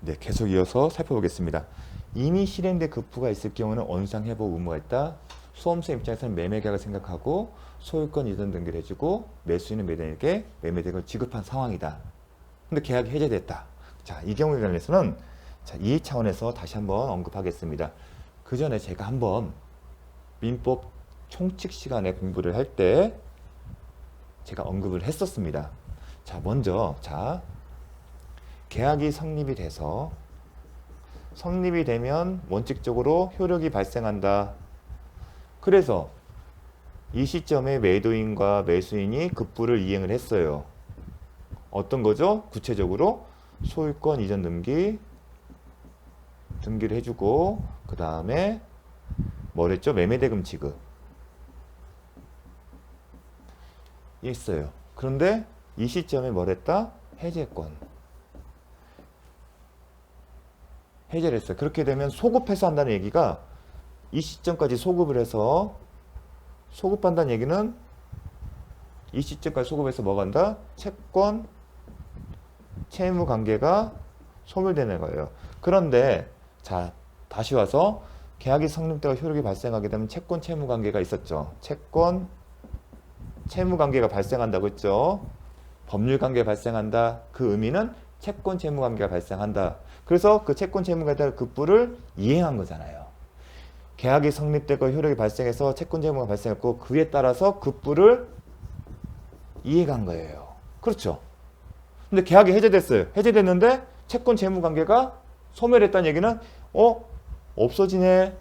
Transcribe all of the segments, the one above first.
네, 계속 이어서 살펴보겠습니다. 이미 실행된 급부가 있을 경우는 원상 회복 의무가 있다. 수험생 입장에서는 매매 계약을 생각하고 소유권 이전 등기를 해주고 매수인은 매도인에게 매매대금을 지급한 상황이다. 근데 계약이 해제됐다. 자, 이 경우에 관해서는 자, 이 차원에서 다시 한번 언급하겠습니다. 그 전에 제가 한번 민법 총칙 시간에 공부를 할 때 제가 언급을 했었습니다. 자, 먼저 계약이 성립이 돼서 성립이 되면 원칙적으로 효력이 발생한다. 그래서 이 시점에 매도인과 매수인이 급부를 이행을 했어요. 어떤 거죠? 구체적으로 소유권 이전 등기를 해주고 그 다음에 뭐랬죠? 매매대금 지급 했어요. 그런데 이 시점에 뭐랬다? 해제를 했어요. 그렇게 되면 소급해서 한다는 얘기가 이 시점까지 소급을 해서 소급한다는 얘기는 이 시점까지 소급해서 뭐가 한다? 채권 채무 관계가 소멸되는 거예요. 그런데 자, 다시 와서 계약이 성립되고 효력이 발생하게 되면 채권 채무 관계가 있었죠. 채권 채무 관계가 발생한다고 했죠. 법률 관계가 발생한다. 그 의미는 채권 채무 관계가 발생한다. 그래서 그 채권 채무 관계에 따라 급부를 이행한 거잖아요. 계약이 성립되고 효력이 발생해서 채권 채무가 발생했고 그에 따라서 급부를 이행한 거예요. 그렇죠. 근데 계약이 해제됐어요. 해제됐는데 채권 채무 관계가 소멸했다는 얘기는 없어지네.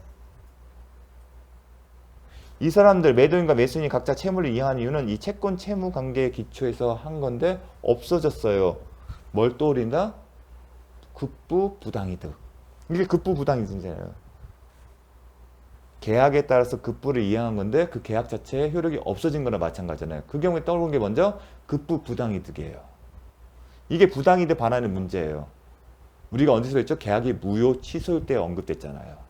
이 사람들 매도인과 매수인이 각자 채무를 이행한 이유는 이 채권 채무 관계에 기초해서 한 건데 없어졌어요. 뭘 떠올린다? 급부 부당이득. 이게 급부 부당이득이잖아요. 계약에 따라서 급부를 이행한 건데 그 계약 자체의 효력이 없어진 거나 마찬가지잖아요. 그 경우에 떠오르는 게 먼저 급부 부당이득이에요. 이게 부당이득 반환의 문제예요. 우리가 언제서 했죠? 계약이 무효 취소일 때 언급됐잖아요.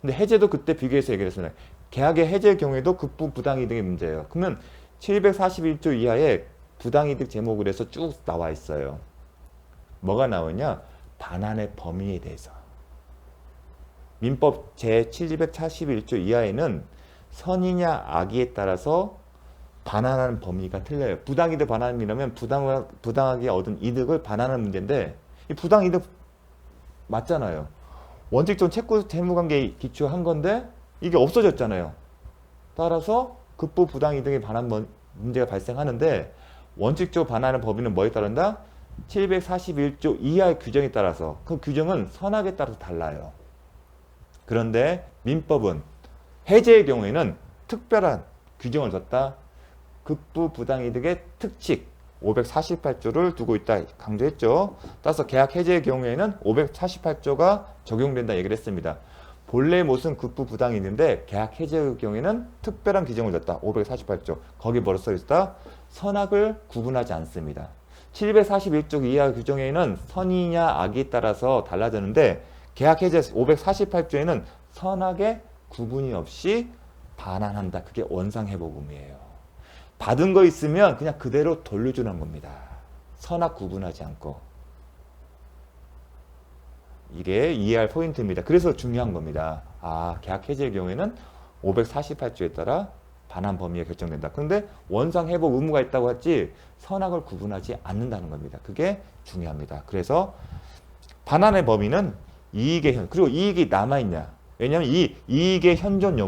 근데 해제도 그때 비교해서 얘기를 했습니다. 계약의 해제의 경우에도 급부 부당이득의 문제예요. 그러면 741조 이하에 부당이득 제목을 해서 쭉 나와 있어요. 뭐가 나오냐? 반환의 범위에 대해서. 민법 제741조 이하에는 선이냐 악의에 따라서 반환하는 범위가 틀려요. 부당이득 반환이라면 부당하게 얻은 이득을 반환하는 문제인데 이 부당이득 맞잖아요. 원칙적으로 채권 채무관계에 기초한 건데 이게 없어졌잖아요. 따라서 급부 부당이득의 반환 문제가 발생하는데 원칙적으로 반환하는 범위는 뭐에 따른다? 741조 이하의 규정에 따라서 그 규정은 선악에 따라서 달라요. 그런데 민법은 해제의 경우에는 특별한 규정을 뒀다. 급부 부당이득의 특칙 548조를 두고 있다 강조했죠. 따라서 계약 해제의 경우에는 548조가 적용된다 얘기를 했습니다. 본래 못은 급부 부당이득인데 계약 해제의 경우에는 특별한 규정을 뒀다. 548조. 거기 뭐로 써 있다? 선악을 구분하지 않습니다. 741조 이하 규정에는 선이냐 악에 따라서 달라지는데 계약 해제 548조에는 선악의 구분이 없이 반환한다. 그게 원상회복 의무예요. 받은 거 있으면 그냥 그대로 돌려주는 겁니다. 선악 구분하지 않고. 이게 이해할 포인트입니다. 그래서 중요한 겁니다. 계약 해제의 경우에는 548조에 따라 반환 범위가 결정된다. 그런데 원상 회복 의무가 있다고 했지 선악을 구분하지 않는다는 겁니다. 그게 중요합니다. 그래서 반환의 범위는 그리고 이익이 남아있냐. 왜냐하면 이 이익의 현존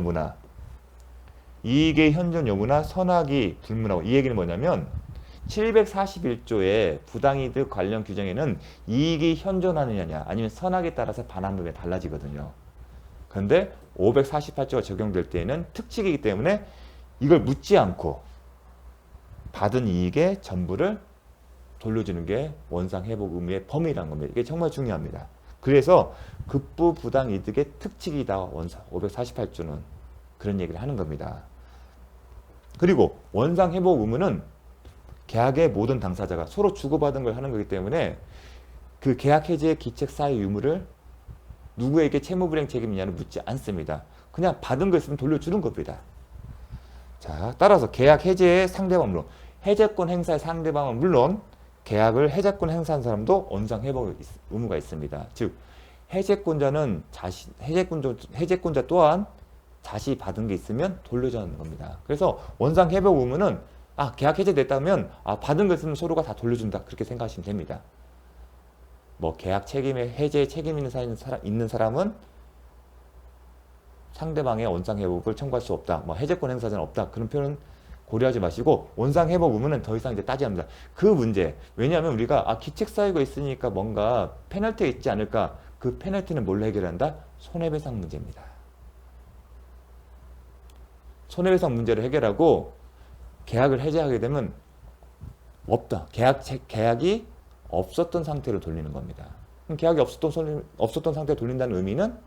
여부나 선악이 불문하고 이 얘기는 뭐냐면 741조의 부당이득 관련 규정에는 이익이 현존하느냐 아니면 선악에 따라서 반환 범위가 달라지거든요. 그런데 548조가 적용될 때에는 특칙이기 때문에 이걸 묻지 않고 받은 이익의 전부를 돌려주는 게 원상회복 의무의 범위라는 겁니다. 이게 정말 중요합니다. 그래서 급부 부당이득의 특칙이다. 548조는 그런 얘기를 하는 겁니다. 그리고 원상회복 의무는 계약의 모든 당사자가 서로 주고받은 걸 하는 거기 때문에 그 계약 해제의 기책 사유 유무를 누구에게 채무불이행 책임이냐를 묻지 않습니다. 그냥 받은 거 있으면 돌려주는 겁니다. 자, 따라서 계약 해제의 상대방은 물론 해제권 행사의 상대방은 물론 계약을 해제권 행사한 사람도 원상 회복 의무가 있습니다. 즉 해제권자는 해제권자 또한 자신이 받은 게 있으면 돌려줘야 하는 겁니다. 그래서 원상 회복 의무는 계약 해제됐다면 받은 거 있으면 서로가 다 돌려준다 그렇게 생각하시면 됩니다. 뭐 계약 책임에 해제 책임 있는 사람은 상대방의 원상 회복을 청구할 수 없다. 뭐 해제권 행사자는 없다. 그런 표현은 고려하지 마시고 원상 회복 의무는 더 이상 이제 따지지 않습니다. 그 문제. 왜냐하면 우리가 기책 사유가 있으니까 뭔가 페널티가 있지 않을까. 그 페널티는 뭘로 해결한다? 손해배상 문제입니다. 손해배상 문제를 해결하고 계약을 해제하게 되면 없다. 계약이 없었던 상태로 돌리는 겁니다. 그럼 계약이 없었던 상태로 돌린다는 의미는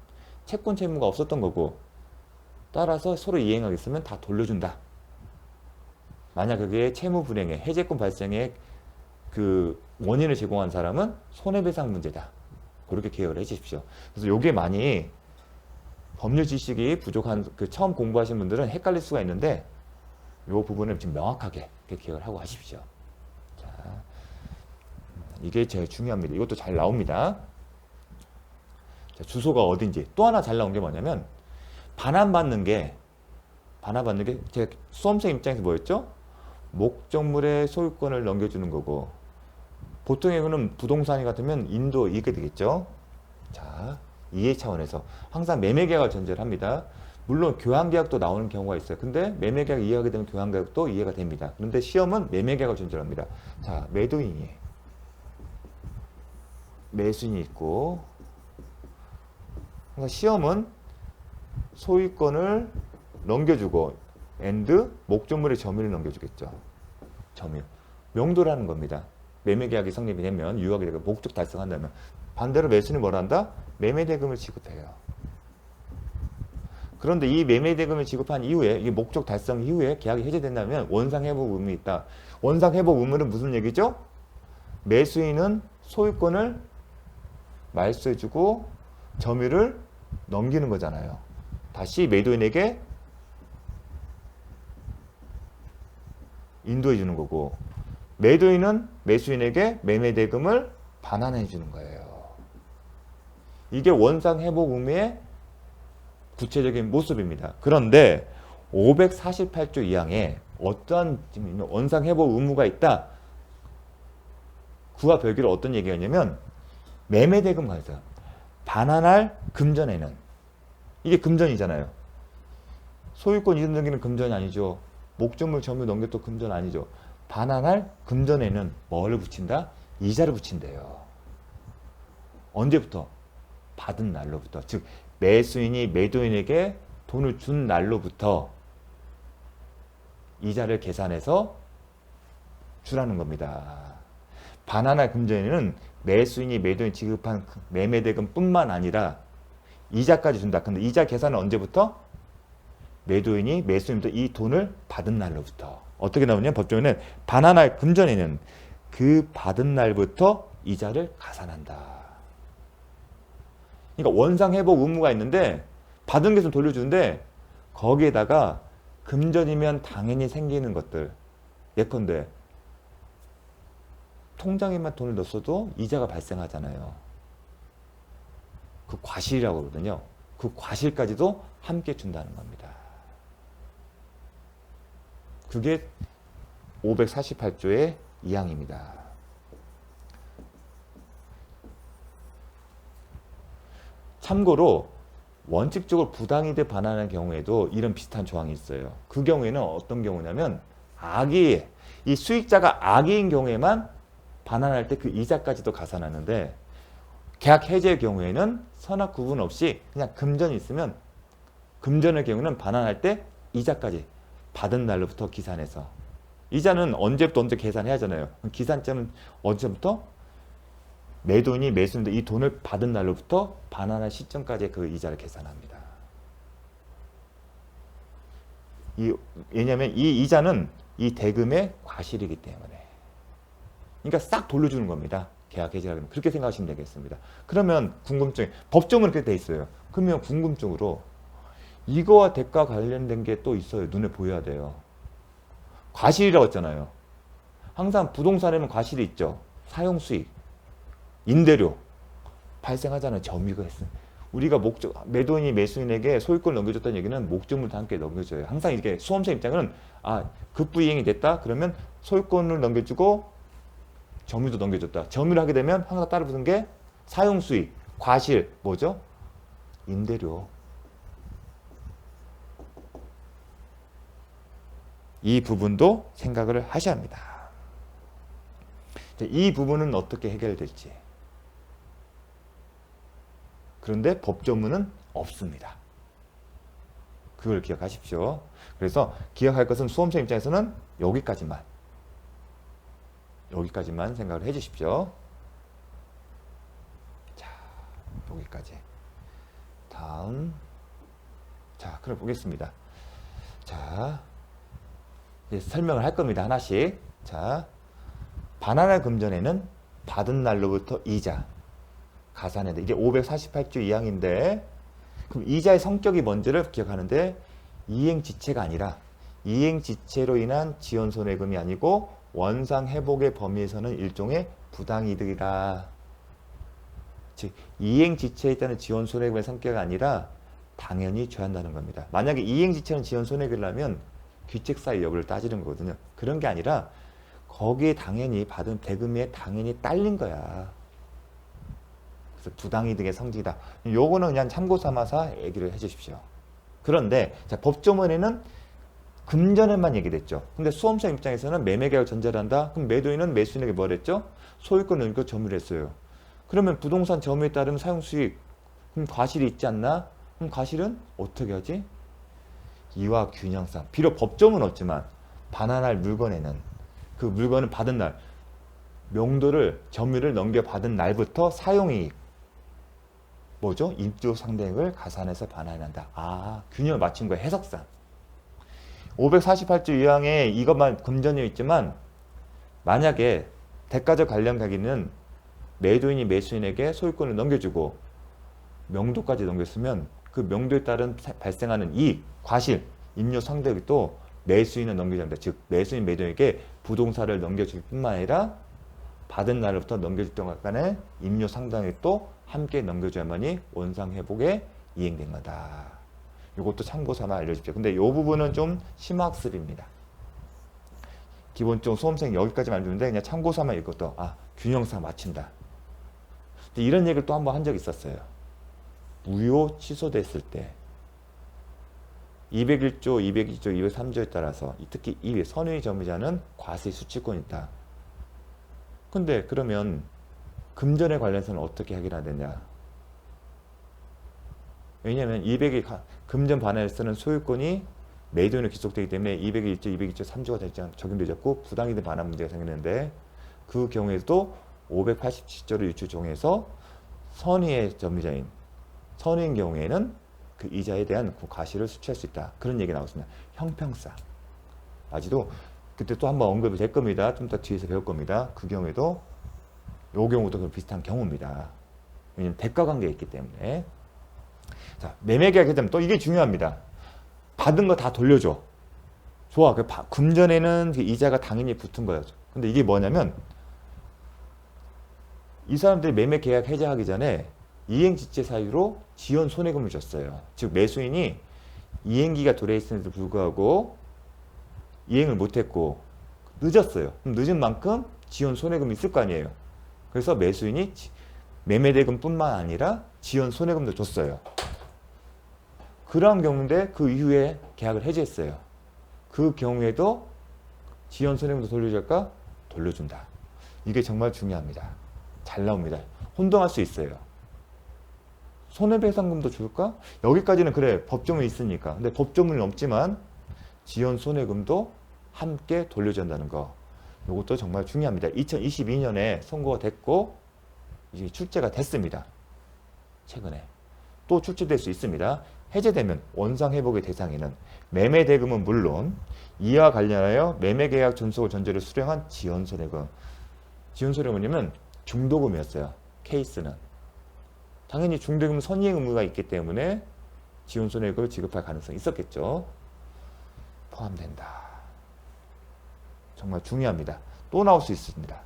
채권 채무가 없었던 거고 따라서 서로 이행하겠으면 다 돌려준다. 만약 그게 채무 불이행에 해제권 발생에 그 원인을 제공한 사람은 손해배상 문제다. 그렇게 기억을 해 주십시오. 그래서 요게 많이 법률 지식이 부족한 처음 공부하신 분들은 헷갈릴 수가 있는데 요 부분을 좀 명확하게 기억을 하고 하십시오. 자, 이게 제일 중요합니다. 이것도 잘 나옵니다. 자, 주소가 어딘지 또 하나 잘 나온 게 뭐냐면 반환받는 게 제 수험생 입장에서 뭐였죠? 목적물의 소유권을 넘겨주는 거고 보통의 경우는 부동산이 같으면 인도 이게 되겠죠. 자, 이해 차원에서 항상 매매계약을 전제를 합니다. 물론 교환계약도 나오는 경우가 있어요. 근데 매매계약 이해하게 되면 교환계약도 이해가 됩니다. 그런데 시험은 매매계약을 전제로 합니다. 자, 매수인이 있고 그러니까 시험은 소유권을 넘겨주고 목적물의 점유를 넘겨주겠죠. 점유. 명도라는 겁니다. 매매계약이 성립이 되면 유효하게 되고 목적 달성한다면 반대로 매수인이 뭘 한다? 매매대금을 지급해요. 그런데 이 매매대금을 지급한 이후에 이게 목적 달성 이후에 계약이 해제된다면 원상회복 의무가 있다. 원상회복 의무는 무슨 얘기죠? 매수인은 소유권을 말소해주고 점유를 넘기는 거잖아요. 다시 매도인에게 인도해 주는 거고 매도인은 매수인에게 매매대금을 반환해 주는 거예요. 이게 원상회복 의무의 구체적인 모습입니다. 그런데 548조 2항에 어떠한 원상회복 의무가 있다. 그와 별개로 어떤 얘기가 있냐면 매매대금 관해서 반환할 금전에는 이게 금전이잖아요. 소유권 이전 등기는 금전이 아니죠. 목적물 점유 넘겨도 금전 아니죠. 반환할 금전에는 뭐를 붙인다? 이자를 붙인대요. 언제부터? 받은 날로부터. 즉 매수인이 매도인에게 돈을 준 날로부터 이자를 계산해서 주라는 겁니다. 반환할 금전에는 매수인이 매도인 지급한 매매대금 뿐만 아니라 이자까지 준다. 근데 이자 계산은 언제부터? 매도인이 매수인부터 이 돈을 받은 날로부터. 어떻게 나오냐? 법정에는 반환할 금전에는 그 받은 날부터 이자를 가산한다. 그러니까 원상회복 의무가 있는데 받은 게 좀 돌려주는데 거기에다가 금전이면 당연히 생기는 것들 예컨대 통장에만 돈을 넣었어도 이자가 발생하잖아요. 그 과실이라고 그러거든요. 그 과실까지도 함께 준다는 겁니다. 그게 548조의 2항입니다. 참고로 원칙적으로 부당이득 반환하는 경우에도 이런 비슷한 조항이 있어요. 그 경우에는 어떤 경우냐면 이 수익자가 악의인 경우에만 반환할 때 그 이자까지도 가산하는데 계약 해제의 경우에는 선악 구분 없이 그냥 금전이 있으면 금전의 경우는 반환할 때 이자까지 받은 날로부터 기산해서 이자는 언제부터 언제 계산해야 하잖아요. 기산점은 언제부터? 매도인이 매수인데 이 돈을 받은 날로부터 반환할 시점까지 그 이자를 계산합니다. 왜냐하면 이 이자는 이 대금의 과실이기 때문에 그러니까 싹 돌려주는 겁니다. 계약 해지하면 그렇게 생각하시면 되겠습니다. 그러면 궁금증이 법정은 그렇게 돼 있어요. 그러면 궁금증으로 이거와 대가 관련된 게 또 있어요. 눈에 보여야 돼요. 과실이라고 했잖아요. 항상 부동산에는 과실이 있죠. 사용수익, 임대료 발생하자는 점유가 있어요. 우리가 매도인이 매수인에게 소유권을 넘겨줬다는 얘기는 목적물도 함께 넘겨줘요. 항상 이렇게 수험생 입장은 급부이행이 됐다 그러면 소유권을 넘겨주고 점유도 넘겨줬다. 점유를 하게 되면 항상 따라붙는 게 사용수익, 과실, 뭐죠? 임대료. 이 부분도 생각을 하셔야 합니다. 이 부분은 어떻게 해결될지. 그런데 법조문은 없습니다. 그걸 기억하십시오. 그래서 기억할 것은 수험생 입장에서는 여기까지만 생각을 해 주십시오. 자, 여기까지. 다음. 자, 그럼 보겠습니다. 자, 이제 설명을 할 겁니다. 하나씩. 자, 반환할 금전에는 받은 날로부터 이자 가산해야 돼. 이게 548조 2항인데 그럼 이자의 성격이 뭔지를 기억하는데 이행지체가 아니라 이행지체로 인한 지연손해금이 아니고 원상회복의 범위에서는 일종의 부당이득이다. 즉 이행지체에 있다는 지연손해금의 성격이 아니라 당연히 줘야 한다는 겁니다. 만약에 이행지체는 지연손해금이라면 귀책사유 여부를 따지는 거거든요. 그런 게 아니라 거기에 당연히 받은 대금에 당연히 딸린 거야. 그래서 부당이득의 성질이다. 요거는 그냥 참고 삼아서 얘기를 해주십시오. 그런데 자, 법조문에는 금전에만 얘기됐죠. 근데 수험생 입장에서는 매매계약 전제를 한다. 그럼 매도인은 매수인에게 뭘 했죠? 소유권을 넘겨 점유를 했어요. 그러면 부동산 점유에 따르면 사용수익, 그럼 과실이 있지 않나? 그럼 과실은 어떻게 하지? 이와 균형상. 비록 법조문은 없지만 반환할 물건에는 그 물건을 받은 날, 명도를 점유를 넘겨받은 날부터 사용이익, 뭐죠? 입주 상대액을 가산해서 반환한다. 균형을 맞춘 거예요. 해석상. 548조 2항에 이것만 금전이 있지만 만약에 대가적 관련 가기는 매도인이 매수인에게 소유권을 넘겨주고 명도까지 넘겼으면 그 명도에 따른 발생하는 이익, 과실, 임료 상대액이 또 매수인은 넘겨줘야 합니다. 즉 매수인 매도인에게 부동산을 넘겨줄 뿐만 아니라 받은 날부터 넘겨줄 동안간의 임료 상당액도 함께 넘겨줘야만이 원상회복에 이행된 거다. 이것도 참고 삼아 알려주십시오. 근데 이 부분은 좀 심화학습입니다. 기본적으로 수험생 여기까지만 알려주는데 그냥 참고 삼아 이것도 균형상 맞춘다. 근데 이런 얘기를 또 한 번 한 적이 있었어요. 무효 취소됐을 때 201조, 202조, 203조에 따라서 특히 이 선의 점유자는 과세 수취권이 있다. 근데 그러면 금전에 관련해서는 어떻게 해결해야 되냐? 왜냐하면 200이 금전 반환에서는 소유권이 매도인으로 기속되기 때문에 201조, 202조, 3조가 적용되었고 부당이득 반환 문제가 생기는데 그 경우에도 587조를 유추종해서 선의의 점유자인 선의인 경우에는 그 이자에 대한 그 과실을 수취할 수 있다. 그런 얘기 나왔습니다. 형평상. 아직도 그때 또 한번 언급이 될 겁니다. 좀 더 뒤에서 배울 겁니다. 그 경우에도 요 경우도 비슷한 경우입니다. 왜냐면 대가 관계가 있기 때문에. 자, 매매계약 해자면 또 이게 중요합니다. 받은 거 다 돌려줘. 좋아. 금전에는 이자가 당연히 붙은 거예요. 근데 이게 뭐냐면 이 사람들이 매매계약 해제하기 전에 이행지체 사유로 지연 손해금을 줬어요. 즉 매수인이 이행기가 도래했음에도 불구하고 이행을 못했고 늦었어요. 그럼 늦은 만큼 지연 손해금이 있을 거 아니에요. 그래서 매수인이 매매대금뿐만 아니라 지연 손해금도 줬어요. 그런 경우인데 그 이후에 계약을 해지했어요. 그 경우에도 지연 손해금도 돌려줄까? 돌려준다. 이게 정말 중요합니다. 잘 나옵니다. 혼동할 수 있어요. 손해배상금도 줄까? 여기까지는 그래. 법조문이 있으니까. 근데 법조문이 없지만 지연 손해금도 함께 돌려준다는 거. 이것도 정말 중요합니다. 2022년에 선고가 됐고 이제 출제가 됐습니다. 최근에. 또 출제될 수 있습니다. 해제되면 원상회복의 대상에는 매매대금은 물론 이와 관련하여 매매계약 존속을 전제로 수령한 지연손해금. 지연손해금은 뭐냐면 중도금이었어요. 케이스는. 당연히 중도금 선이행 의무가 있기 때문에 지연손해금을 지급할 가능성이 있었겠죠. 포함된다. 정말 중요합니다. 또 나올 수 있습니다.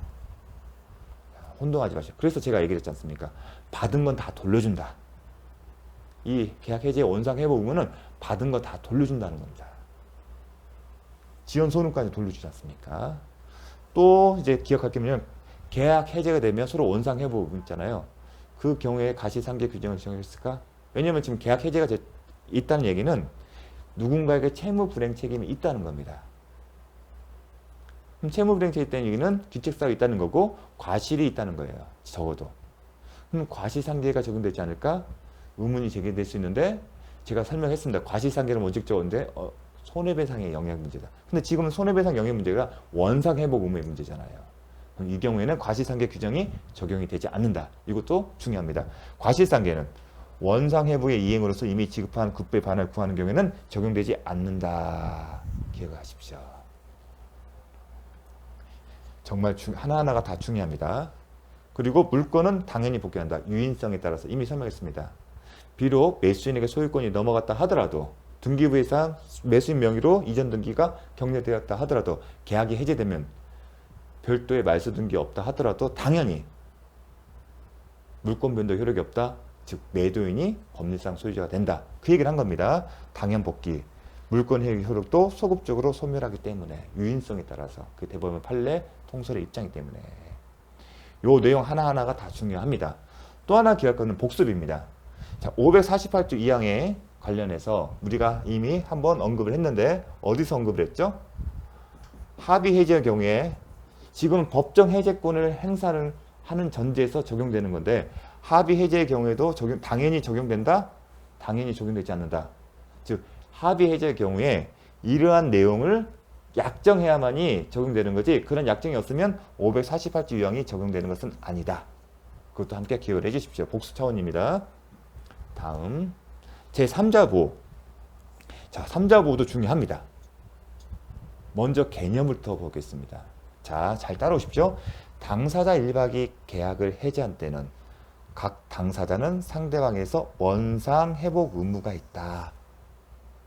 혼동하지 마시고. 그래서 제가 얘기를 했지 않습니까? 받은 건 다 돌려준다. 이 계약 해지의 원상 회복 의무는 받은 거 다 돌려준다는 겁니다. 지연 소득까지 돌려주지 않습니까? 또 이제 기억할 게 뭐냐면 계약 해제가 되면 서로 원상 회복 의무 있잖아요. 그 경우에 가시상계 규정을 적용했을까? 왜냐면 지금 계약 해제가 있다는 얘기는 누군가에게 채무 불이행 책임이 있다는 겁니다. 그럼 채무 불이행 책임이 있다는 얘기는 귀책사유가 있다는 거고 과실이 있다는 거예요. 적어도. 그럼 과시상계가 적용되지 않을까? 의문이 제기될 수 있는데 제가 설명했습니다. 과시상계는 원칙적인데 손해배상의 영향 문제다. 근데 지금은 손해배상 영향 문제가 원상회복 의무의 문제잖아요. 이 경우에는 과시상계 규정이 적용이 되지 않는다. 이것도 중요합니다. 과시상계는 원상회복의 이행으로서 이미 지급한 급배 반환을 구하는 경우에는 적용되지 않는다. 기억하십시오. 정말 하나하나가 다 중요합니다. 그리고 물건은 당연히 복귀한다. 유인성에 따라서 이미 설명했습니다. 비록 매수인에게 소유권이 넘어갔다 하더라도 등기부에서 매수인 명의로 이전 등기가 격려되었다 하더라도 계약이 해제되면 별도의 말소 등기 없다 하더라도 당연히 물권 변동 효력이 없다. 즉 매도인이 법률상 소유자가 된다. 그 얘기를 한 겁니다. 당연 복귀. 물권 효력도 소급적으로 소멸하기 때문에 유인성에 따라서 그 대법원 판례 통설의 입장이기 때문에 요 내용 하나하나가 다 중요합니다. 또 하나 기억하는 복습입니다. 자, 548조 2항에 관련해서 우리가 이미 한번 언급을 했는데 어디서 언급을 했죠? 합의 해제의 경우에 지금 법정 해제권을 행사를 하는 전제에서 적용되는 건데 합의 해제의 경우에도 당연히 적용된다? 당연히 적용되지 않는다. 즉 합의 해제의 경우에 이러한 내용을 약정해야만이 적용되는 거지 그런 약정이 없으면 548조 유형이 적용되는 것은 아니다. 그것도 함께 기억을 해주십시오. 복수 차원입니다. 다음 제3자 보호. 자, 3자 보호도 중요합니다. 먼저 개념부터 보겠습니다. 자, 잘 따라오십시오. 당사자 1박이 계약을 해제한 때는 각 당사자는 상대방에서 원상 회복 의무가 있다.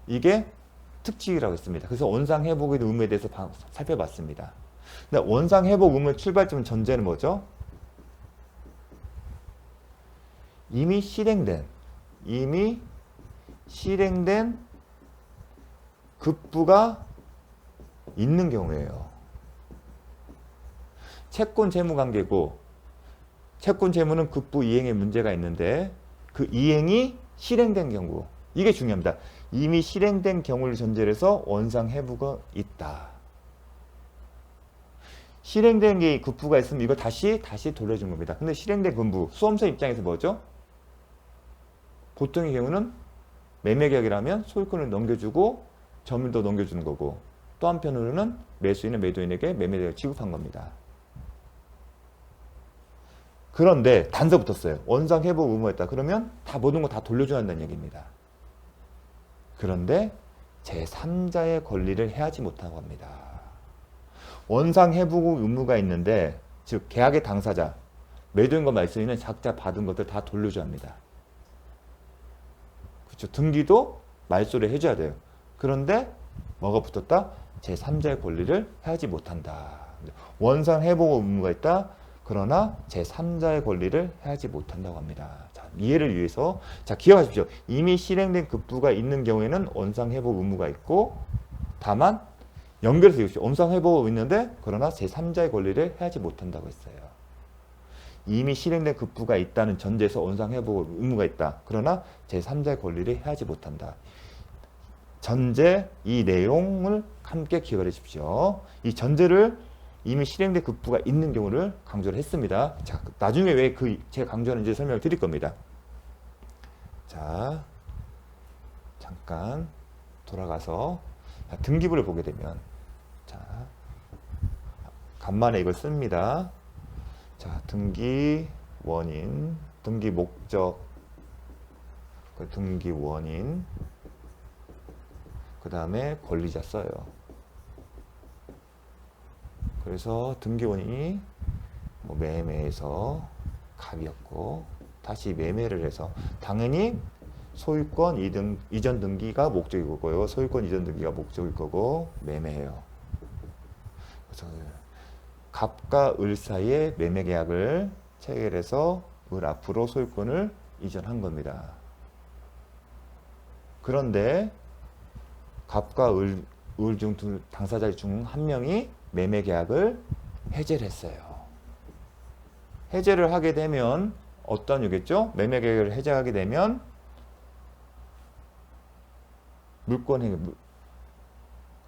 이게 특징이라고 했습니다. 그래서 원상 회복의 의무에 대해서 살펴봤습니다. 근데 원상 회복 의무의 출발점 전제는 뭐죠? 이미 실행된 급부가 있는 경우예요. 채권 채무 관계고 채권 채무는 급부 이행에 문제가 있는데 그 이행이 실행된 경우 이게 중요합니다. 이미 실행된 경우를 전제로 해서 원상 회부가 있다. 실행된 게 급부가 있으면 이거 다시 돌려준 겁니다. 근데 실행된 급부 수험서 입장에서 뭐죠? 보통의 경우는 매매계약이라면 소유권을 넘겨주고 점유도 넘겨주는 거고 또 한편으로는 매수인은 매도인에게 매매계약을 지급한 겁니다. 그런데 단서 붙었어요. 원상 회복 의무가 있다. 그러면 다 모든 거 다 돌려줘야 한다는 얘기입니다. 그런데 제3자의 권리를 해하지 못하고 합니다. 원상 회복 의무가 있는데 즉 계약의 당사자 매도인과 매수인은 각자 받은 것들 다 돌려줘야 합니다. 그렇죠. 등기도 말소를 해줘야 돼요. 그런데 뭐가 붙었다? 제3자의 권리를 해하지 못한다. 원상 회복 의무가 있다. 그러나 제3자의 권리를 해하지 못한다고 합니다. 자, 이해를 위해서 자 기억하십시오. 이미 실행된 급부가 있는 경우에는 원상 회복 의무가 있고 다만 연결해서 이것이 원상 회복이 있는데 그러나 제3자의 권리를 해하지 못한다고 했어요. 이미 실행된 급부가 있다는 전제에서 원상 회복 의무가 있다. 그러나 제3자의 권리를 해하지 못한다. 전제 이 내용을 함께 기억을 해주십시오. 이 전제를 이미 실행된 급부가 있는 경우를 강조를 했습니다. 자, 나중에 왜 제가 강조하는지 설명을 드릴 겁니다. 자, 잠깐 돌아가서 등기부를 보게 되면 자, 간만에 이걸 씁니다. 자, 등기 원인, 등기 목적, 등기 원인, 그 다음에 권리자 써요. 그래서 등기 원인이 뭐 매매에서 갑이었고 다시 매매를 해서 당연히 소유권 이전 등기가 목적일 거고요. 소유권 이전 등기가 목적일 거고 매매해요. 그래서 갑과 을 사이에 매매 계약을 체결해서 을 앞으로 소유권을 이전한 겁니다. 그런데 갑과 을 중 당사자 중 한 명이 매매 계약을 해제를 했어요. 해제를 하게 되면 어떤 이유겠죠? 매매 계약을 해제하게 되면 물권 행위,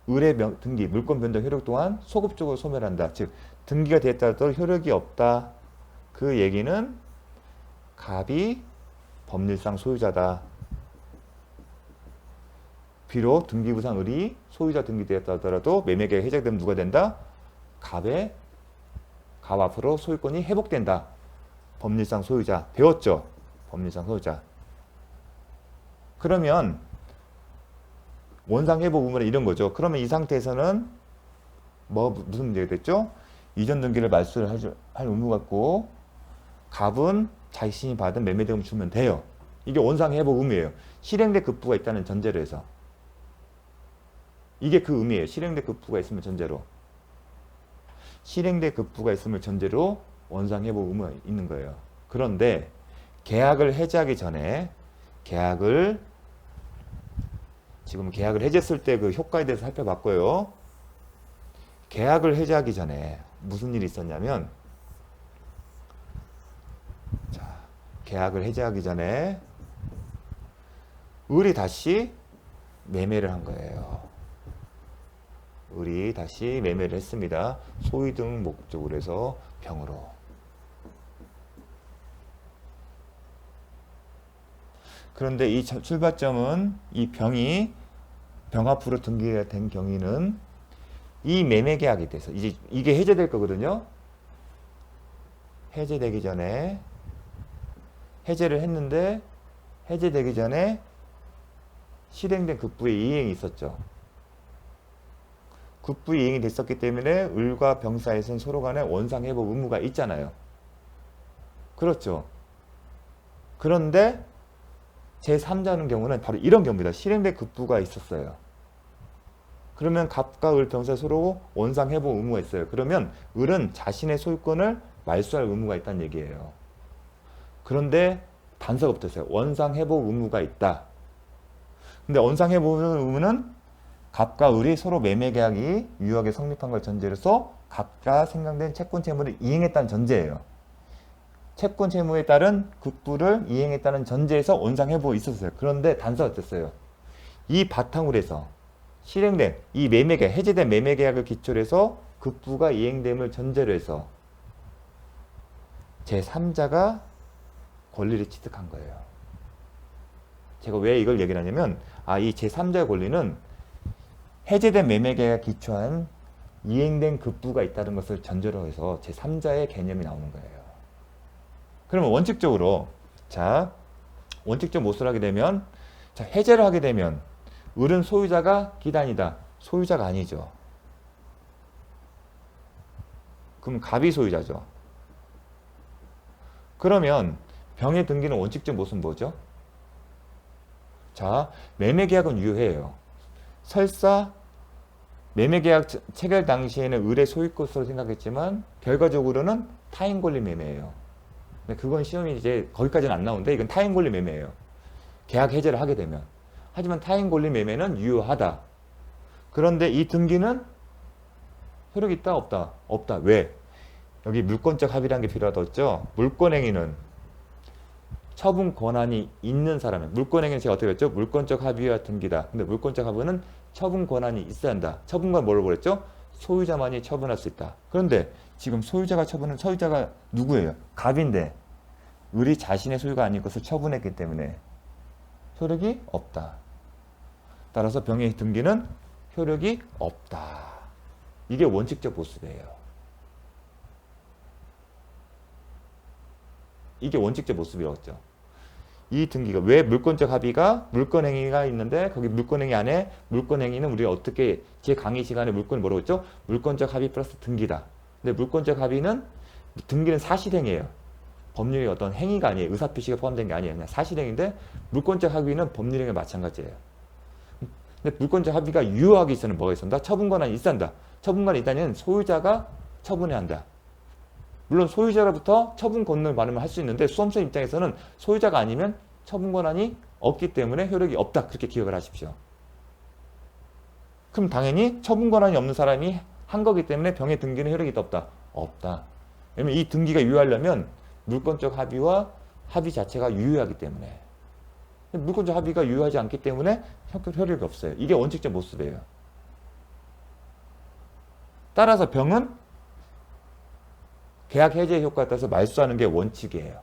을의 등기, 물권 변동 효력 또한 소급적으로 소멸한다. 즉 등기가 됐다 하더라도 효력이 없다. 그 얘기는 갑이 법률상 소유자다. 비록 등기부상 을이 소유자 등기되었다 하더라도 매매계약 해제되면 누가 된다? 갑 앞으로 소유권이 회복된다. 법률상 소유자. 배웠죠? 법률상 소유자. 그러면 원상 회복 의무는 이런 거죠. 그러면 이 상태에서는 무슨 문제가 됐죠? 이전 등기를 말소를 할 의무가 있고 갑은 자신이 받은 매매대금 주면 돼요. 이게 원상 회복 의무예요. 실행된 급부가 있다는 전제로 해서. 이게 그 의미예요. 실행된 급부가 있으면 전제로. 실행된 급부가 있으면 전제로 원상 회복 의무가 있는 거예요. 그런데 계약을 해제하기 전에 지금 계약을 해제했을 때 그 효과에 대해서 살펴봤고요. 계약을 해제하기 전에 무슨 일이 있었냐면, 자, 계약을 해제하기 전에 을이 다시 매매를 한 거예요. 을이 다시 매매를 했습니다. 소위 등 목적으로 해서 병으로. 그런데 이 출발점은 이 병이 병 앞으로 등기가 된 경위는 이 매매 계약에 대해서 이제 이게 해제될 거거든요. 해제되기 전에 해제를 했는데 해제되기 전에 실행된 급부의 이행이 있었죠. 급부 이행이 됐었기 때문에 을과 병 사이에서는 서로 간에 원상 회복 의무가 있잖아요. 그렇죠. 그런데 제3자는 경우는 바로 이런 경우입니다. 실행된 급부가 있었어요. 그러면 갑과 을, 병 사이 서로 원상 회복 의무가 있어요. 그러면 을은 자신의 소유권을 말소할 의무가 있다는 얘기예요. 그런데 단서가 붙었어요. 원상 회복 의무가 있다. 근데 원상 회복 의무는 갑과 을이 서로 매매 계약이 유효하게 성립한 걸 전제로서 각자 생각된 채권 채무를 이행했다는 전제예요. 채권 채무에 따른 급부를 이행했다는 전제에서 원상 회복이 있었어요. 그런데 단서가 됐어요. 이 바탕으로 해서 실행된 이 매매 계약, 해제된 매매 계약을 기초로 해서 급부가 이행됨을 전제로 해서 제3자가 권리를 취득한 거예요. 제가 왜 이걸 얘기를 하냐면 이 제3자의 권리는 해제된 매매 계약에 기초한 이행된 급부가 있다는 것을 전제로 해서 제3자의 개념이 나오는 거예요. 그러면 원칙적으로 원칙적 모순을 하게 되면 해제를 하게 되면 을은 소유자가 기단이다. 소유자가 아니죠. 그럼 갑이 소유자죠. 그러면 병의 등기는 원칙적 모순 뭐죠? 매매계약은 유효해요. 설사 매매계약 체결 당시에는 을의 소유 것으로 생각했지만 결과적으로는 타인 권리 매매예요. 근데 그건 시험이 이제 거기까지는 안 나오는데 이건 타인 권리 매매예요. 계약 해제를 하게 되면. 하지만 타인 권리 매매는 유효하다. 그런데 이 등기는 효력이 있다 없다? 없다. 왜? 여기 물권적 합의라는 게 필요하다 했죠? 물권행위는 처분 권한이 있는 사람이에요. 물권행위는 제가 어떻게 했죠? 물권적 합의와 등기다. 근데 물권적 합의는 처분 권한이 있어야 한다. 처분권 뭐라고 그랬죠? 소유자만이 처분할 수 있다. 그런데 지금 소유자가 누구예요? 갑인데 을이 자신의 소유가 아닌 것을 처분했기 때문에 효력이 없다. 따라서 병의 등기는 효력이 없다. 이게 원칙적 모습이에요. 이게 원칙적 모습이었죠. 이 등기가 왜 물권적 합의가 물권행위가 있는데 거기 물권행위 안에 물권행위는 우리가 어떻게 제 강의 시간에 물권이 뭐라고 했죠? 물권적 합의 플러스 등기다. 근데 물권적 합의는 등기는 사실행위예요. 법률의 어떤 행위가 아니에요. 의사표시가 포함된 게 아니에요. 그냥 사실행위인데 물권적 합의는 법률행위와 마찬가지예요. 근데 물권적 합의가 유효하기 위해서는 뭐가 있습니다? 처분 권한이 있어야 한다. 처분 권한이 있다면 소유자가 처분해야 한다. 물론 소유자로부터 처분 권을 받으면 할 수 있는데 수험생 입장에서는 소유자가 아니면 처분 권한이 없기 때문에 효력이 없다. 그렇게 기억을 하십시오. 그럼 당연히 처분 권한이 없는 사람이 한 거기 때문에 병의 등기는 효력이 있다 없다? 없다. 왜냐면 이 등기가 유효하려면 물권적 합의와 합의 자체가 유효하기 때문에. 물권적 합의가 유효하지 않기 때문에 효력이 없어요. 이게 원칙적 모습이에요. 따라서 병은 계약 해제 효과에 따라서 말소하는 게 원칙이에요.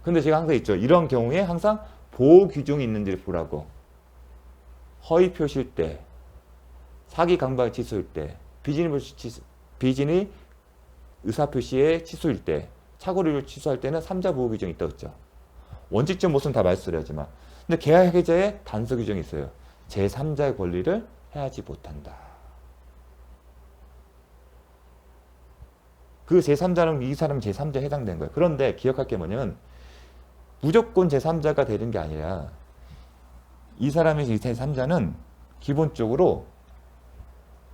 근데 제가 항상 있죠. 이런 경우에 항상 보호 규정이 있는지를 보라고. 허위 표시일 때, 사기 강박 취소일 때, 비진의 의사표시의 취소일 때, 착오를 취소할 때는 3자 보호 규정이 있다고 했죠. 원칙적 모습은 다 말소를 하지만. 근데 계약 해제에 단서 규정이 있어요. 제3자의 권리를 해하지 못한다. 그 제3자는 이 사람은 제3자에 해당된 거예요. 그런데 기억할 게 뭐냐면 무조건 제3자가 되는 게 아니라 이 사람의 제3자는 기본적으로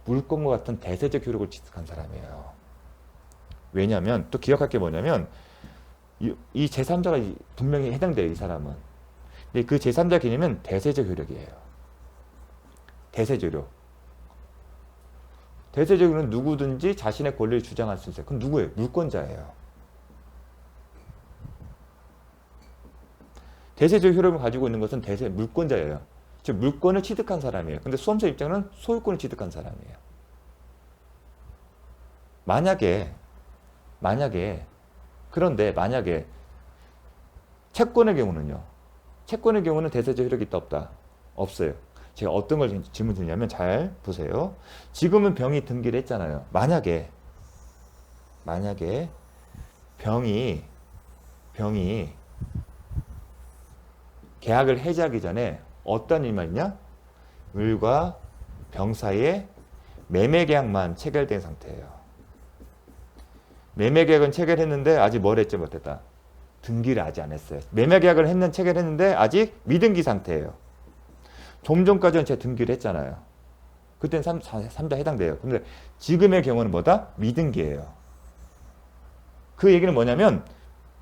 물권과 같은 대세적 효력을 취득한 사람이에요. 왜냐하면 또 기억할 게 뭐냐면 이 제3자가 분명히 해당돼요. 이 사람은. 근데 그 제3자 개념은 대세적 효력이에요. 대세적 효력. 대세적 효력은 누구든지 자신의 권리를 주장할 수 있어요. 그럼 누구예요? 물권자예요. 대세적 효력을 가지고 있는 것은 물권자예요. 즉 물권을 취득한 사람이에요. 근데 수험자 입장은 소유권을 취득한 사람이에요. 그런데 만약에 채권의 경우는요. 채권의 경우는 대세적 효력이 있다 없다? 없어요. 제가 어떤 걸 질문 드리냐면 잘 보세요. 지금은 병이 등기를 했잖아요. 만약에 병이 계약을 해지하기 전에 어떤 일만 있냐? 을과 병 사이에 매매계약만 체결된 상태예요. 매매계약은 체결했는데 아직 뭘 했지 못했다. 등기를 아직 안 했어요. 매매계약을 체결했는데 아직 미등기 상태예요. 좀 전까지는 제가 등기를 했잖아요. 그때는 3자 해당돼요. 근데 지금의 경우는 뭐다? 미등기예요. 그 얘기는 뭐냐면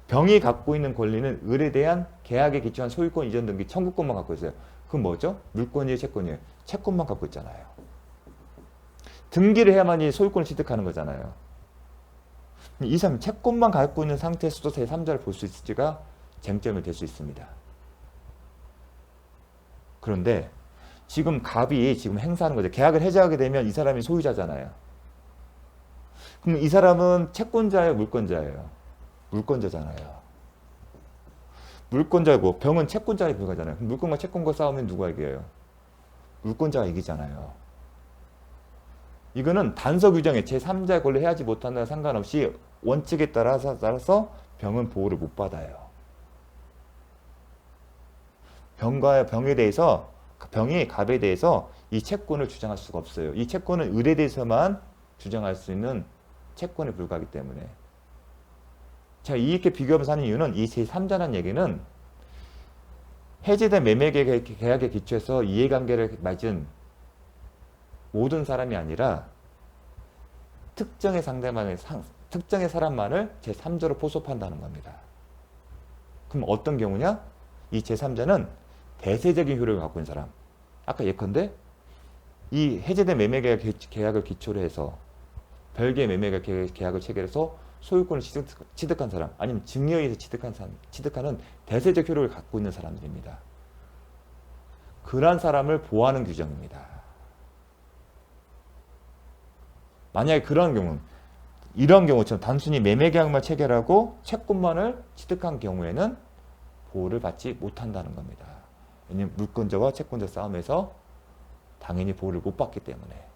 병이 갖고 있는 권리는 을에 대한 계약에 기초한 소유권 이전 등기 청구권만 갖고 있어요. 그건 뭐죠? 물권이에요, 채권이에요? 채권만 갖고 있잖아요. 등기를 해야만이 소유권을 취득하는 거잖아요. 이 사람은 채권만 갖고 있는 상태에서도 제3자를 볼 수 있을지가 쟁점이 될 수 있습니다. 그런데 지금 갑이 지금 행사하는 거죠. 계약을 해지하게 되면 이 사람이 소유자잖아요. 그럼 이 사람은 채권자예요, 물권자예요? 물권자잖아요. 물권자고 병은 채권자에 불과하잖아요. 그럼 물권과 채권과 싸우면 누가 이겨요? 물권자가 이기잖아요. 이거는 단서 규정에 제3자의 권리 해하지 못한다는 상관없이 원칙에 따라서 병은 보호를 못 받아요. 병에 대해서 병이 갑에 대해서 이 채권을 주장할 수가 없어요. 이 채권은 을에 대해서만 주장할 수 있는 채권에 불과하기 때문에. 제가 이렇게 비교하면서 하는 이유는 이 제3자라는 얘기는 해제된 매매계약에 기초해서 이해관계를 맺은 모든 사람이 아니라 특정의 사람만을 제3자로 포섭한다는 겁니다. 그럼 어떤 경우냐? 이 제3자는 대세적인 효력을 갖고 있는 사람. 아까 예컨대 이 해제된 매매계약을 기초로 해서 별개의 매매계약을 체결해서 소유권을 취득한 사람, 아니면 증여에 의해서 취득하는 대세적 효력을 갖고 있는 사람들입니다. 그러한 사람을 보호하는 규정입니다. 만약에 이런 경우처럼 단순히 매매계약만 체결하고 채권만을 취득한 경우에는 보호를 받지 못한다는 겁니다. 왜냐하면 물권자와 채권자 싸움에서 당연히 보호를 못 받기 때문에.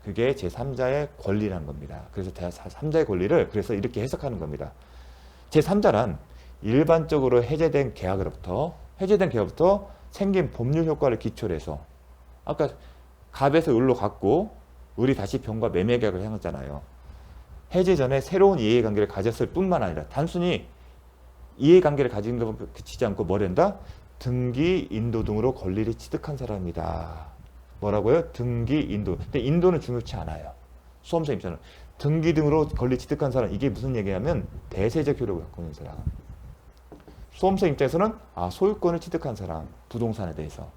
그게 제3자의 권리라는 겁니다. 그래서 제3자의 권리를 그래서 이렇게 해석하는 겁니다. 제3자란 일반적으로 해제된 계약으로부터 생긴 법률 효과를 기초로 해서 아까 갑에서 을로 갔고 을이 다시 병과 매매 계약을 해놨잖아요. 해제 전에 새로운 이해관계를 가졌을 뿐만 아니라 단순히 이해관계를 가진 것만 그치지 않고 뭘 한다? 등기, 인도 등으로 권리를 취득한 사람이다. 뭐라고요? 등기, 인도. 근데 인도는 중요치 않아요. 수험생 입장은 등기 등으로 권리 취득한 사람, 이게 무슨 얘기냐면 대세적 효력을 갖고 있는 사람. 수험생 입장에서는 소유권을 취득한 사람, 부동산에 대해서.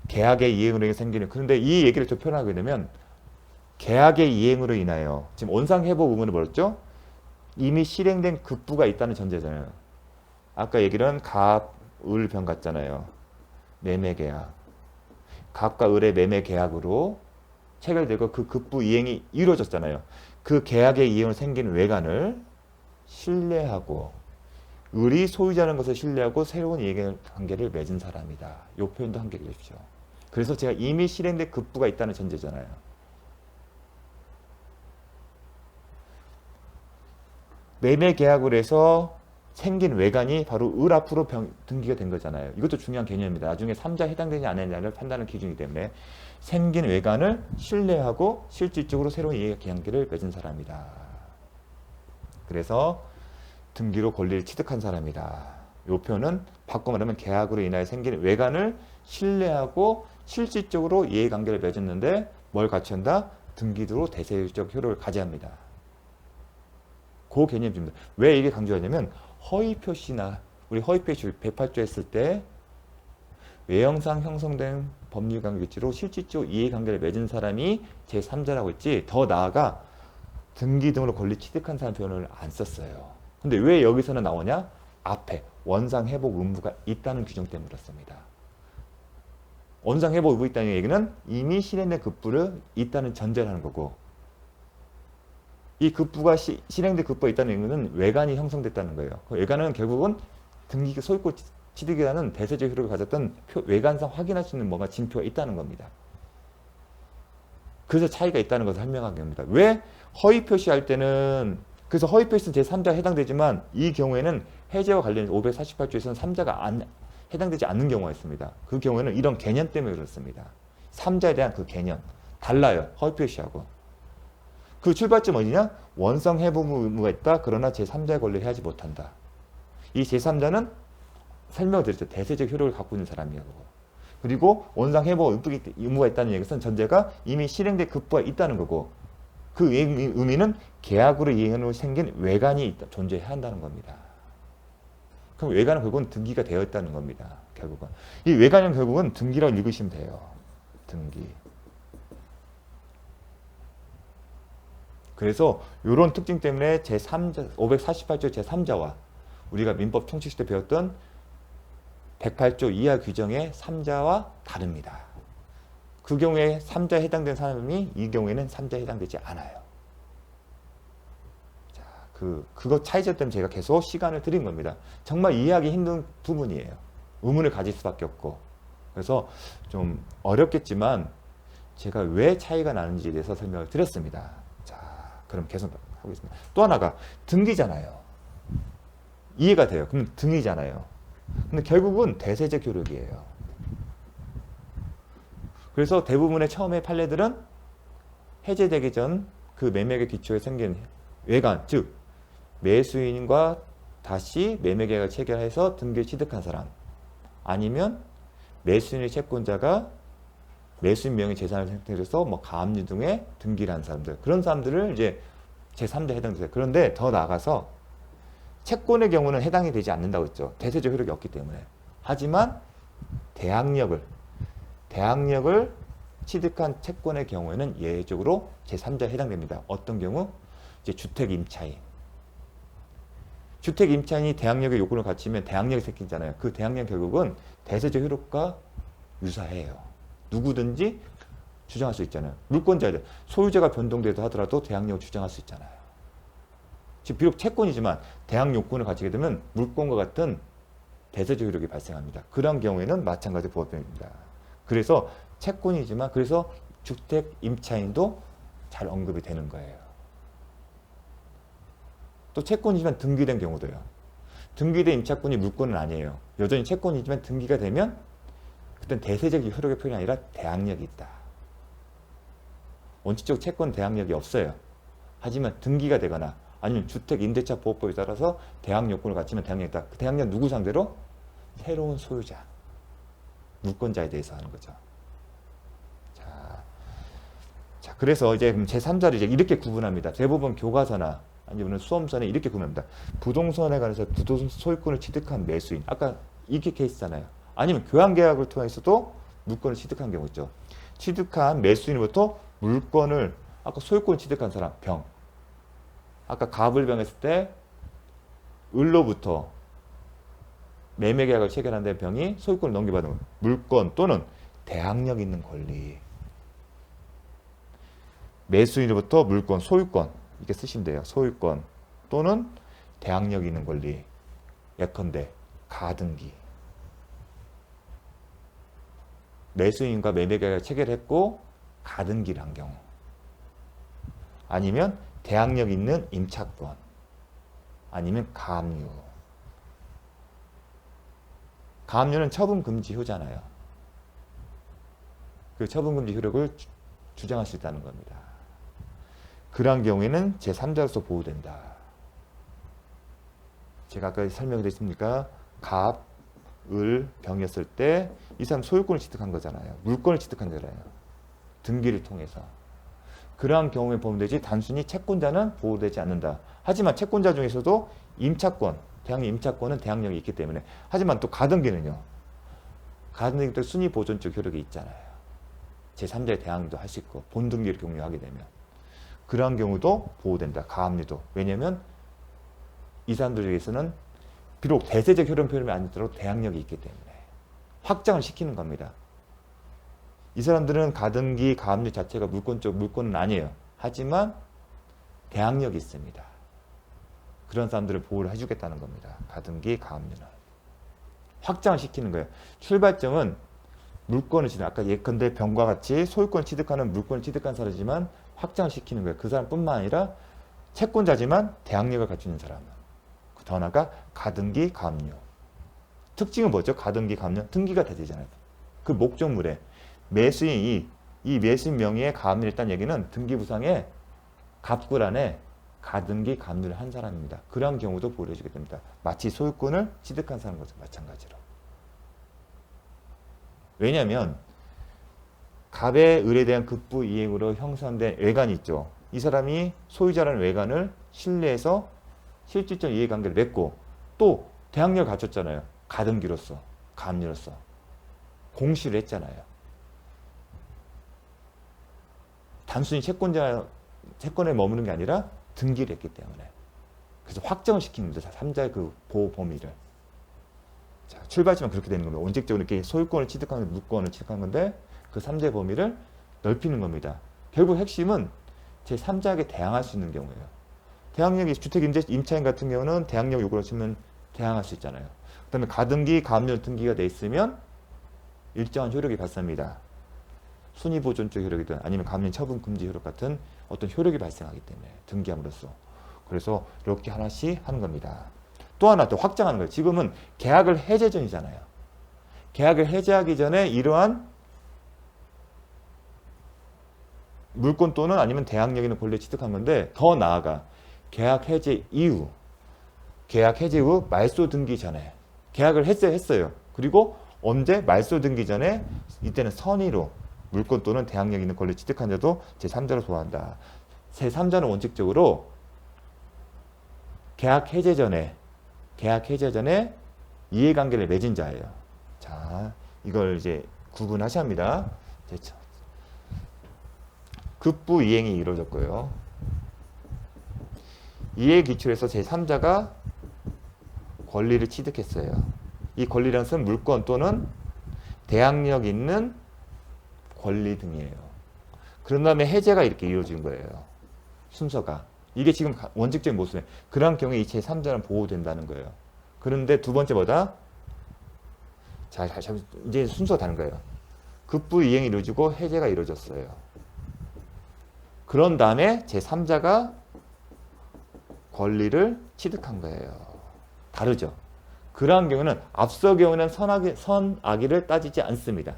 계약의 이행으로 생기는, 그런데 이 얘기를 좀 표현하게 되면 계약의 이행으로 인하여 지금 원상회복 의무를 벌였죠? 이미 실행된 급부가 있다는 전제잖아요. 아까 얘기는 갑, 을, 병 같잖아요. 매매계약. 갑과 을의 매매계약으로 체결되고 그 급부 이행이 이루어졌잖아요. 그 계약의 이행으로 생긴 외관을 신뢰하고, 을이 소유자라는 것을 신뢰하고 새로운 이해관계를 맺은 사람이다. 이 표현도 함께 해주십시오. 그래서 제가 이미 실행된 급부가 있다는 전제잖아요. 매매 계약을 해서 생긴 외관이 바로 을 앞으로 등기가 된 거잖아요. 이것도 중요한 개념입니다. 나중에 3자 해당되지 않느냐를 판단하는 기준이기 때문에 생긴 외관을 신뢰하고 실질적으로 새로운 이해관계를 맺은 사람이다. 그래서 등기로 권리를 취득한 사람이다. 이 표현은 바꿔 말하면 계약으로 인하여 생긴 외관을 신뢰하고 실질적으로 이해관계를 맺었는데 뭘 갖춘다? 등기도로 대세적 효력을 가져야 합니다. 그 개념입니다. 왜 이게 강조하냐면 허위 표시나 우리 허위 표시 108조 했을 때 외형상 형성된 법률관계 위치로 실질적 이해관계를 맺은 사람이 제3자라고 했지, 더 나아가 등기 등으로 권리 취득한 사람 표현을 안 썼어요. 근데 왜 여기서는 나오냐? 앞에 원상회복 의무가 있다는 규정 때문에 그렇습니다. 원상회복 의무 있다는 얘기는 이미 실행된 급부를 있다는 전제를 하는 거고, 이 급부가 실행된 급부가 있다는 얘기는 외관이 형성됐다는 거예요. 그 외관은 결국은 등기 소유권 취득이라는 대세적 효력을 가졌던 외관상 확인할 수 있는 뭔가 징표가 있다는 겁니다. 그래서 차이가 있다는 것을 설명한 겁니다. 왜 허위 표시할 때는, 그래서 허위 표시는 제3자에 해당되지만 이 경우에는 해제와 관련 548조에서는 3자가 해당되지 않는 경우가 있습니다. 그 경우에는 이런 개념 때문에 그렇습니다. 3자에 대한 그 개념 달라요. 허위 표시하고. 그 출발점 어디냐? 원상 회복 의무가 있다. 그러나 제3자의 권리를 해하지 못한다. 이 제3자는 설명을 드렸죠. 대세적 효력을 갖고 있는 사람이라고. 그리고 원상 회복 의무가 있다는 얘기는 전제가 이미 실행된 급부가 있다는 거고, 그 의미는 계약으로 이행으로 생긴 외관이 존재해야 한다는 겁니다. 그럼 외관은 결국은 등기가 되어 있다는 겁니다. 결국은 이 외관은 결국은 등기라고 읽으시면 돼요. 등기. 그래서 이런 특징 때문에 제3자 548조 제3자와 우리가 민법 총칙 때 배웠던 108조 이하 규정의 3자와 다릅니다. 그 경우에 3자에 해당된 사람이 이 경우에는 3자에 해당되지 않아요. 자, 그거 차이점 때문에 제가 계속 시간을 드린 겁니다. 정말 이해하기 힘든 부분이에요. 의문을 가질 수밖에 없고. 그래서 좀 어렵겠지만 제가 왜 차이가 나는지에 대해서 설명을 드렸습니다. 자, 그럼 계속 하겠습니다. 또 하나가 등기잖아요. 이해가 돼요. 그럼 등이잖아요. 근데 결국은 대세적 효력이에요. 그래서 대부분의 처음에 판례들은 해제되기 전 그 매매계 기초에 생긴 외관, 즉 매수인과 다시 매매계약을 체결해서 등기를 취득한 사람, 아니면 매수인의 채권자가 매수인 명의 재산을 생성해서 뭐 가압류 등의 등기를 한 사람들, 그런 사람들을 이제 제3자에 해당돼요. 그런데 더 나아가서 채권의 경우는 해당이 되지 않는다고 했죠. 대세적 효력이 없기 때문에. 하지만 대항력을 취득한 채권의 경우에는 예외적으로 제3자에 해당됩니다. 어떤 경우? 이제 주택 임차인. 주택 임차인이 대항력의 요건을 갖추면 대항력이 생기잖아요. 그 대항력 결국은 대세적 효력과 유사해요. 누구든지 주장할 수 있잖아요. 물권자들, 소유자가 변동되도 하더라도 대항력을 주장할 수 있잖아요. 즉 비록 채권이지만 대항 요건을 가지게 되면 물권과 같은 대세적 효력이 발생합니다. 그런 경우에는 마찬가지 부합됩니다. 그래서 채권이지만 그래서 주택 임차인도 잘 언급이 되는 거예요. 또 채권이지만 등기된 경우도요. 등기된 임차권이 물권은 아니에요. 여전히 채권이지만 등기가 되면 그땐 대세적 효력의 표현이 아니라 대항력이 있다. 원칙적으로 채권 대항력이 없어요. 하지만 등기가 되거나 아니면 주택임대차 보호법에 따라서 대항 요건을 갖추면 대항력이 있다. 그 대항력 누구 상대로? 새로운 소유자, 물권자에 대해서 하는 거죠. 자, 그래서 이제 제3자를 이제 이렇게 구분합니다. 대부분 교과서나 아니면 수험서는 이렇게 구분합니다. 부동산에 관해서 부동산 소유권을 취득한 매수인. 아까 이게 케이스잖아요. 아니면 교환계약을 통해서도 물건을 취득한 경우 있죠. 취득한 매수인으로부터 물건을 아까 소유권을 취득한 사람 병. 아까 갑을 병했을 때 을로부터 매매계약을 체결한 데 병이 소유권을 넘겨받은 물건 또는 대항력 있는 권리. 매수인으로부터 물건, 소유권 이렇게 쓰시면 돼요. 소유권 또는 대항력 있는 권리. 예컨대 가등기. 매수인과 매매계약을 체결했고 가등기를 한 경우. 아니면 대항력 있는 임차권. 아니면 가압류. 가압류는 처분금지효잖아요. 그 처분금지 효력을 주장할 수 있다는 겁니다. 그러한 경우에는 제3자로서 보호된다. 제가 아까 설명드렸습니까? 갑, 을, 병이었을 때 이 사람 소유권을 취득한 거잖아요. 물건을 취득한 거잖아요. 등기를 통해서. 그러한 경우에 보면 되지 단순히 채권자는 보호되지 않는다. 하지만 채권자 중에서도 임차권, 대항력 임차권은 대항력이 있기 때문에 하지만 또 가등기는요. 가등기도 순위 보존적 효력이 있잖아요. 제3자의 대항도 할 수 있고 본등기를 종료하게 되면 그러한 경우도 보호된다. 가압류도. 왜냐하면 이 사람들에게서는 비록 대세적 효력 표현이 아니더라도 대항력이 있기 때문에 확장을 시키는 겁니다. 이 사람들은 가등기, 가압류 자체가 물권적 물권은 아니에요. 하지만 대항력이 있습니다. 그런 사람들을 보호를 해주겠다는 겁니다. 가등기, 가압류는. 확장을 시키는 거예요. 출발점은 물건을 취득, 아까 예컨대 병과 같이 소유권을 취득하는 물건을 취득한 사람이지만 확장을 시키는 거예요. 그 사람뿐만 아니라 채권자지만 대항력을 갖추 있는 사람은. 더 나아가 가등기, 가압류. 특징은 뭐죠? 가등기, 가압류. 등기가 다 되잖아요. 그 목적물에 매수인이 이 매수인 명의의 가압류를 했다는 얘기는 등기부상에 갑굴 안에 가등기, 가압류를 한 사람입니다. 그러한 경우도 보호해주게 됩니다. 마치 소유권을 취득한 사람과 마찬가지로. 왜냐하면 갑의 을에 대한 급부 이행으로 형성된 외관이 있죠. 이 사람이 소유자라는 외관을 신뢰해서 실질적 이해관계를 맺고 또 대항력을 갖췄잖아요. 가등기로서, 가압류로서 공시를 했잖아요. 단순히 채권에 머무는 게 아니라 등기를 했기 때문에. 그래서 확정을 시키는 거죠. 3자의 그 보호 범위를. 자, 출발점은 그렇게 되는 겁니다. 원칙적으로 이렇게 소유권을 취득하는 물권을 취득한 건데 그 3자의 범위를 넓히는 겁니다. 결국 핵심은 제3자에게 대항할 수 있는 경우예요. 대항력이 주택임차인 같은 경우는 대항력 요구를 치면 대항할 수 있잖아요. 그 다음에 가등기, 가압류 등기가 돼 있으면 일정한 효력이 발생합니다. 순위보존적 효력이든 아니면 가압류 처분금지 효력 같은 어떤 효력이 발생하기 때문에 등기함으로써. 그래서 이렇게 하나씩 하는 겁니다. 또 하나 더 확장하는 거예요. 지금은 계약을 해제 전이잖아요. 계약을 해제하기 전에 이러한 물권 또는 아니면 대항력 있는 권리를 취득한 건데 더 나아가 계약 해제 이후, 계약 해제 후 말소 등기 전에 계약을 했어요. 그리고 언제 말소 등기 전에 이때는 선의로 물권 또는 대항력 있는 권리를 취득한 자도 제3자로 소환한다. 제3자는 원칙적으로 계약 해제 전에 이해관계를 맺은 자예요. 자, 이걸 이제 구분하셔야 합니다. 급부 이행이 이루어졌고요. 이에 기초해서 제3자가 권리를 취득했어요. 이 권리라는 것은 물권 또는 대항력 있는 권리 등이에요. 그런 다음에 해제가 이렇게 이루어진 거예요. 순서가. 이게 지금 원칙적인 모습이에요. 그런 경우에 이 제3자는 보호된다는 거예요. 그런데 두 번째 뭐다? 자, 이제 순서가 다른 거예요. 급부 이행이 이루어지고 해제가 이루어졌어요. 그런 다음에 제3자가 권리를 취득한 거예요. 다르죠. 그러한 경우는 앞서 경우는 선악의를 따지지 않습니다.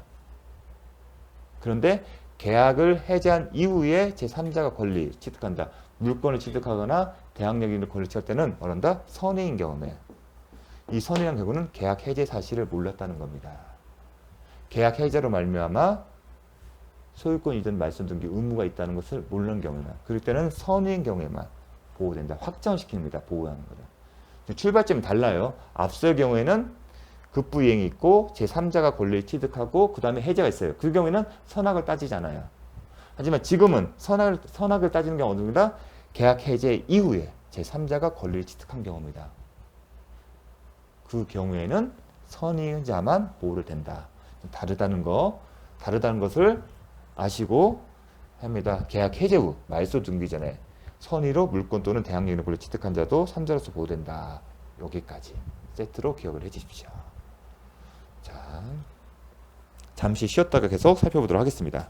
그런데 계약을 해제한 이후에 제3자가 권리 취득한다. 물권을 취득하거나 대항력 있는 권리를 취할 때는 뭐란다? 선의인 경우에. 이 선의한 경우는 계약 해제 사실을 몰랐다는 겁니다. 계약 해제로 말미암아 소유권이든 말소 등기 의무가 있다는 것을 모르는 경우나 그럴 때는 선의인 경우에만 보호된다. 확정시킵니다. 보호하는 거를. 출발점이 달라요. 앞서의 경우에는 급부이행이 있고 제3자가 권리를 취득하고 그 다음에 해제가 있어요. 그 경우에는 선악을 따지잖아요. 하지만 지금은 선악을 따지는 경우가 어디입니다? 계약 해제 이후에 제3자가 권리를 취득한 경우입니다. 그 경우에는 선의자만 보호를 된다. 다르다는 것을 아시고 합니다. 계약 해제 후 말소 등기 전에 선의로 물권 또는 대항력의 권리를 취득한 자도 3자로서 보호된다. 여기까지 세트로 기억을 해 주십시오. 자, 잠시 쉬었다가 계속 살펴보도록 하겠습니다.